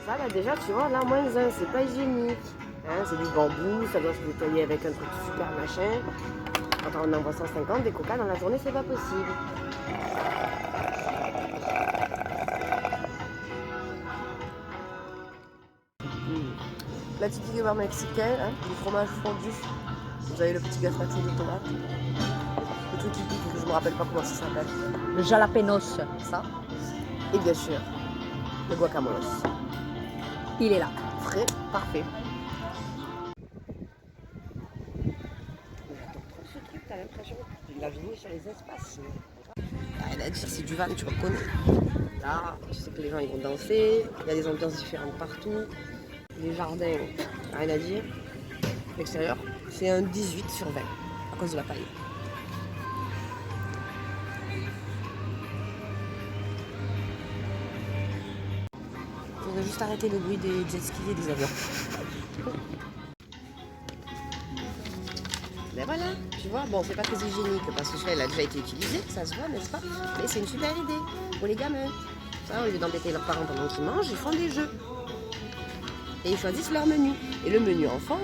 Ça là déjà tu vois, là moins 1, c'est pas hygiénique. Hein, c'est du bambou, ça doit se nettoyer avec un truc super machin. Quand on envoie 150, des coca dans la journée, c'est pas possible. La petite bar mexicain, hein, du fromage fondu. Vous avez le petit gazpacho de tomate. Le truc typique que je me rappelle pas comment ça s'appelle. Le jalapenos. Ça. Et bien sûr, le guacamole. Il est là. Frais, parfait. Ce truc, t'as l'impression qu'il a joué sur les espaces. Rien à dire, c'est du van, tu reconnais. Là, tu sais que les gens ils vont danser, il y a des ambiances différentes partout. Les jardins, rien à dire. L'extérieur, c'est un 18 sur 20 à cause de la paille. Il faudrait juste arrêter le bruit des jet skis et des avions. Ben voilà, tu vois, bon, c'est pas très hygiénique parce que celui-là, il a déjà été utilisé, ça se voit, n'est-ce pas? Mais c'est une super idée pour les gamins. Ça, au lieu d'embêter leurs parents pendant qu'ils mangent, ils font des jeux. Et ils choisissent leur menu. Et le menu enfant,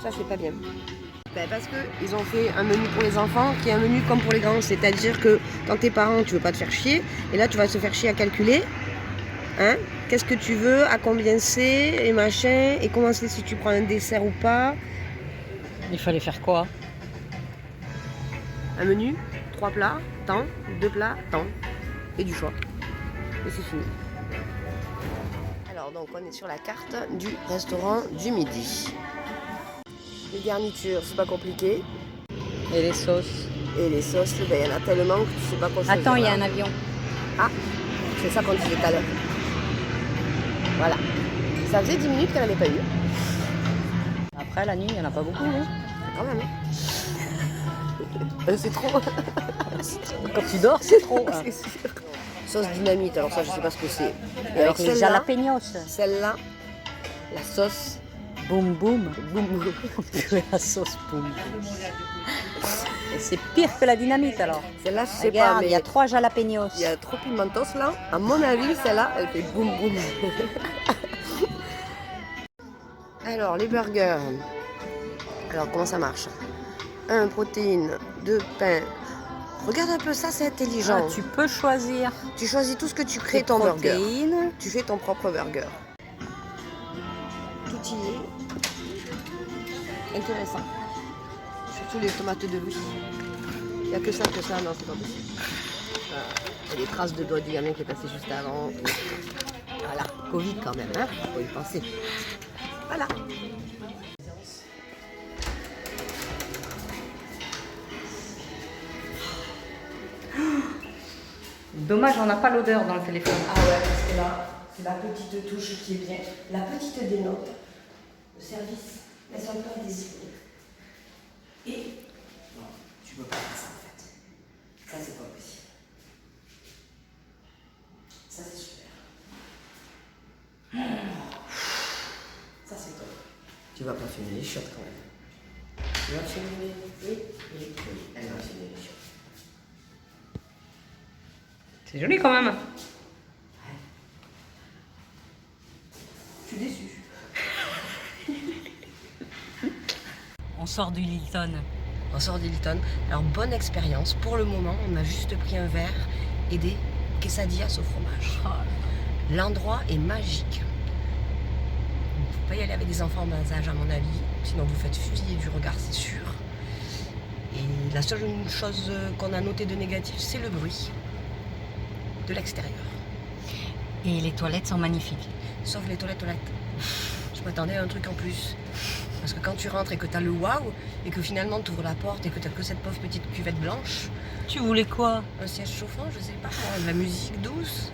ça, c'est pas bien. Ben parce qu'ils ont fait un menu pour les enfants qui est un menu comme pour les grands. C'est-à-dire que quand t'es parent, tu veux pas te faire chier. Et là, tu vas te faire chier à calculer. Hein? Qu'est-ce que tu veux, à combien c'est, et machin, et comment c'est si tu prends un dessert ou pas. Il fallait faire quoi? Un menu, 3 plats, temps, 2 plats, temps, et du choix. Et c'est fini. Alors donc on est sur la carte du restaurant du midi. Les garnitures, c'est pas compliqué. Et les sauces? Et les sauces, ben, il y en a tellement que tu sais pas quoi choisir. Attends, il y a un avion. Ah, c'est ça qu'on disait tout à l'heure. Voilà. Ça faisait 10 minutes qu'elle n'avait pas eu. Après, la nuit, il n'y en a pas beaucoup. Hein. Quand même. C'est trop. Quand tu dors, c'est trop. Hein. C'est sûr. Sauce dynamite, alors ça je sais pas ce que c'est. Et avec les jalapenos. Celle-là, la sauce. Boum boum. Boum boum. La sauce boum boum. C'est pire que la dynamite alors. Celle-là, je sais Regarde, pas, mais il y a 3 jalapenos. il y a trop pimentos là. À mon avis, celle-là, elle fait boum boum. Alors, les burgers. Alors, comment ça marche? 1 protéine, 2 pain. Regarde un peu ça, c'est intelligent. Ah, tu peux choisir. Tu choisis tout ce que tu crées ton burger. Tu fais ton propre burger. Tout y est. Intéressant. Surtout les tomates de Louis. Il n'y a que ça, non, c'est pas possible. Il y a des traces de doigts du gamin qui est passé juste avant. Voilà, Covid quand même, hein, faut y penser. Voilà. Dommage, on n'a pas l'odeur dans le téléphone. Ah ouais, parce que là, c'est la petite touche qui est bien. La petite dénote. Le service, laisse un peu à désirer. Et non, tu peux pas faire ça en fait. Ça, c'est pas possible. Ça, c'est super. Ça, c'est top. Tu vas pas fumer les chiottes quand même. Tu vas fumer? Oui. Elle va fumer les chiottes. C'est joli quand même. Ouais. Je suis déçue. On sort du Hilton. On sort d'Hilton. Alors, bonne expérience. Pour le moment, on a juste pris un verre et des quesadillas au fromage. L'endroit est magique. Il ne faut pas y aller avec des enfants en bas âge, à mon avis. Sinon, vous faites fusiller du regard, c'est sûr. Et la seule chose qu'on a notée de négatif, c'est le bruit de l'extérieur. Et les toilettes sont magnifiques. Sauf les toilettes. Je m'attendais à un truc en plus. Parce que quand tu rentres et que tu as le waouh, et que finalement tu ouvres la porte et que tu n'as que cette pauvre petite cuvette blanche, Tu voulais quoi? un siège chauffant, je sais pas, de la musique douce,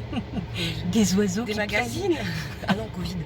Des oiseaux des qui magazines. Ah non, Covid.